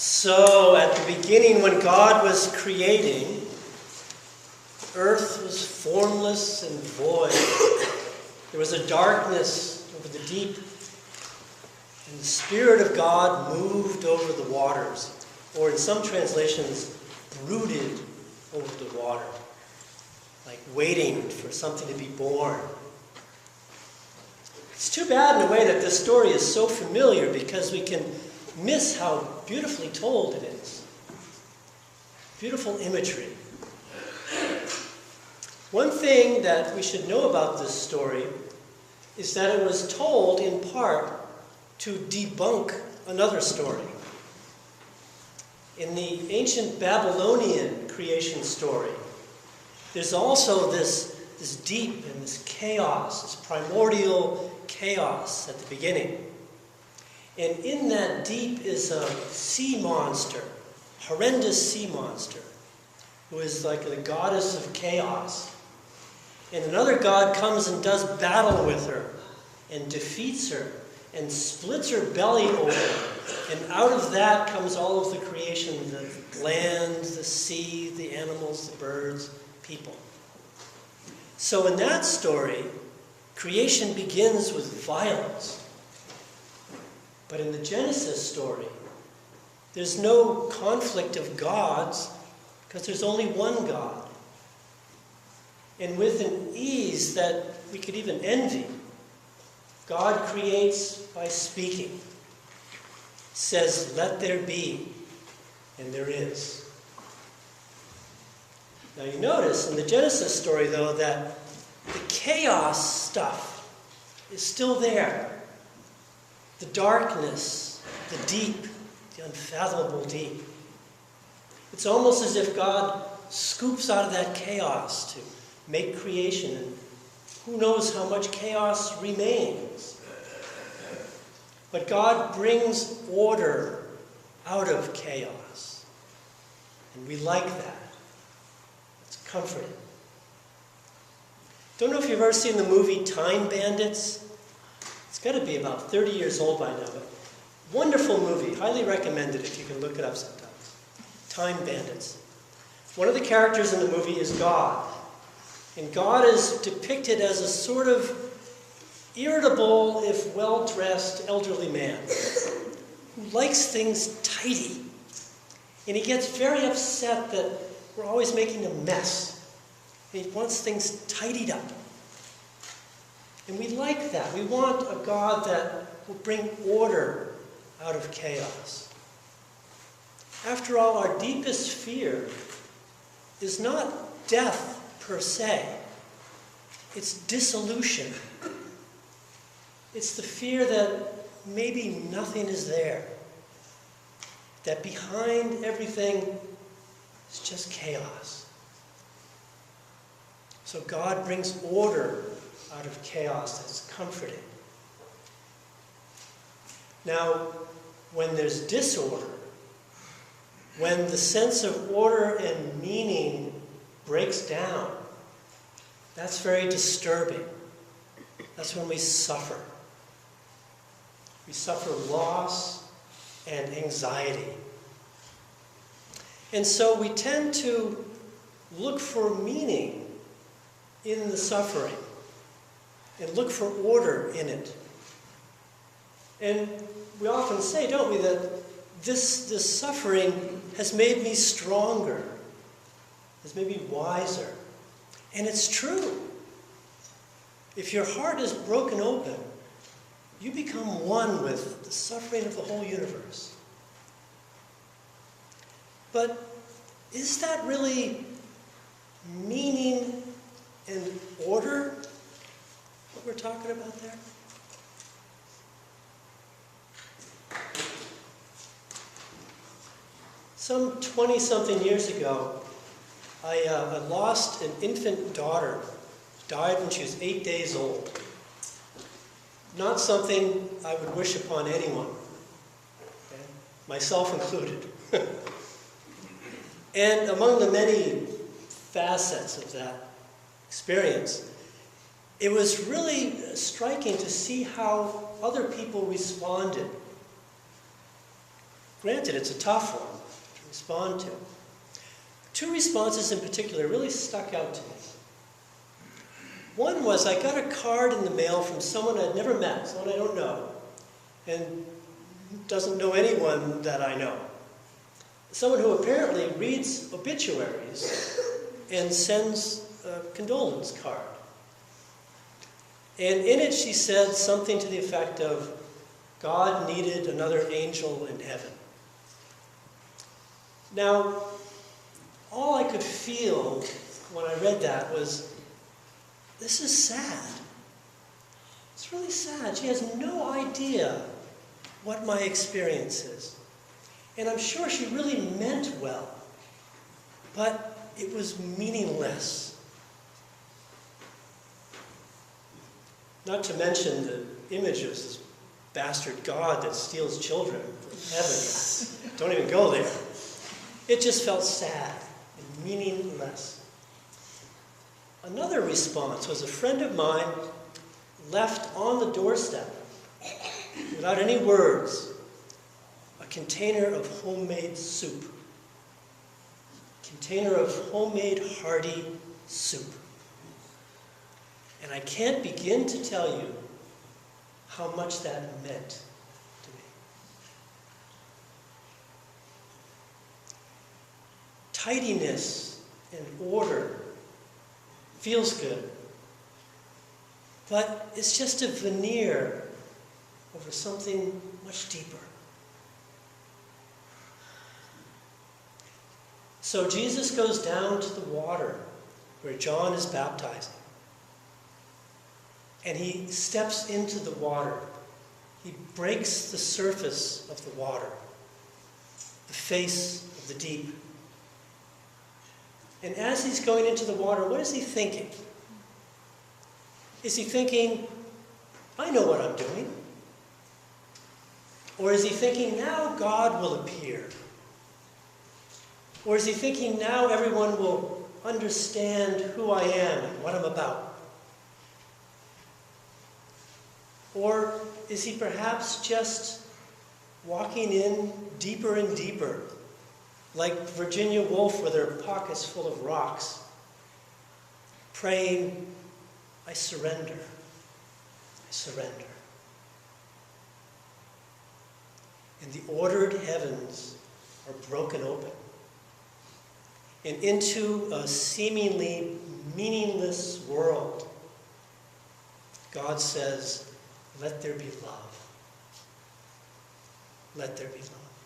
So, at the beginning, when God was creating, earth was formless and void. There was a darkness over the deep, and the Spirit of God moved over the waters, or in some translations, brooded over the water, like waiting for something to be born. It's too bad in a way that this story is so familiar, because we can miss how beautifully told it is. Beautiful imagery. One thing that we should know about this story is that it was told in part to debunk another story. In the ancient Babylonian creation story, there's also this deep and this chaos, this primordial chaos at the beginning. And in that deep is a sea monster, horrendous sea monster, who is like the goddess of chaos. And another god comes and does battle with her and defeats her and splits her belly open. And out of that comes all of the creation, the land, the sea, the animals, the birds, people. So in that story, creation begins with violence. But in the Genesis story, there's no conflict of gods, because there's only one God. And with an ease that we could even envy, God creates by speaking. Says, "Let there be," and there is. Now you notice in the Genesis story, though, that the chaos stuff is still there. The darkness, the deep, the unfathomable deep. It's almost as if God scoops out of that chaos to make creation, and who knows how much chaos remains. But God brings order out of chaos. And we like that. It's comforting. Don't know if you've ever seen the movie Time Bandits. It's got to be about 30 years old by now, but wonderful movie. Highly recommended if you can look it up sometimes. Time Bandits. One of the characters in the movie is God. And God is depicted as a sort of irritable, if well-dressed, elderly man who likes things tidy. And he gets very upset that we're always making a mess. And he wants things tidied up. And we like that. We want a God that will bring order out of chaos. After all, our deepest fear is not death per se. It's dissolution. It's the fear that maybe nothing is there. That behind everything is just chaos. So God brings order out of chaos. That's comforting. Now, when there's disorder, when the sense of order and meaning breaks down, that's very disturbing. That's when we suffer. We suffer loss and anxiety. And so we tend to look for meaning in the suffering and look for order in it. And we often say, don't we, that this suffering has made me stronger, has made me wiser. And it's true. If your heart is broken open, you become one with the suffering of the whole universe. But is that really meaning and order, what we're talking about there? Some 20-something years ago, I lost an infant daughter. She died when she was 8 days old. Not something I would wish upon anyone, okay? Myself included. And among the many facets of that experience, it was really striking to see how other people responded. Granted, it's a tough one to respond to. Two responses in particular really stuck out to me. One was I got a card in the mail from someone I'd never met, someone I don't know, and doesn't know anyone that I know. Someone who apparently reads obituaries and sends a condolence card. And in it she said something to the effect of, God needed another angel in heaven. Now, all I could feel when I read that was, this is sad. It's really sad. She has no idea what my experience is. And I'm sure she really meant well, but it was meaningless. Not to mention the image of this bastard God that steals children from heaven. Don't even go there. It just felt sad and meaningless. Another response was a friend of mine left on the doorstep, without any words, a container of homemade soup. A container of homemade hearty soup. And I can't begin to tell you how much that meant to me. Tidiness and order feels good, but it's just a veneer over something much deeper. So Jesus goes down to the water where John is baptizing. And he steps into the water. He breaks the surface of the water, the face of the deep. And as he's going into the water, what is he thinking? Is he thinking, I know what I'm doing? Or is he thinking, now God will appear? Or is he thinking, now everyone will understand who I am and what I'm about? Or is he perhaps just walking in deeper and deeper, like Virginia Woolf with her pockets full of rocks, praying, I surrender, I surrender. And the ordered heavens are broken open. And into a seemingly meaningless world, God says, let there be love. Let there be love.